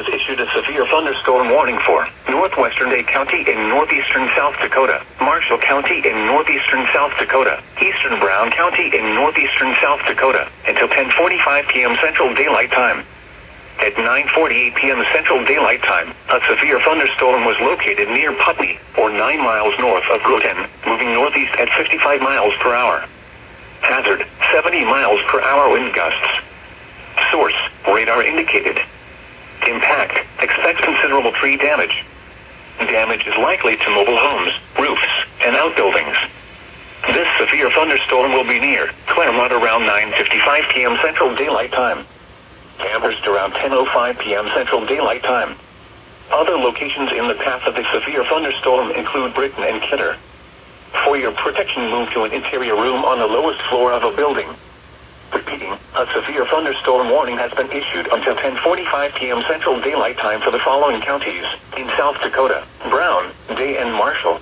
has issued a severe thunderstorm warning for northwestern Dade County in northeastern South Dakota, Marshall County in northeastern South Dakota, eastern Brown County in northeastern South Dakota, until 10:45 p.m. Central Daylight Time. At 9:48 p.m. Central Daylight Time, a severe thunderstorm was located near Putney, or 9 miles north of Groton, moving northeast at 55 miles per hour. Hazard, 70 miles per hour wind gusts. Source, radar indicated. Impact, expect considerable tree damage. Damage is likely to mobile homes, roofs, and outbuildings. This severe thunderstorm will be near Claremont around 9:55 p.m. Central Daylight Time. Amherst around 10:05 p.m. Central Daylight Time. Other locations in the path of the severe thunderstorm include Britain and Kidder. For your protection, move to an interior room on the lowest floor of a building. Repeating, a severe thunderstorm warning has been issued until 10:45 p.m. Central Daylight Time for the following counties in South Dakota: Brown, Day, and Marshall.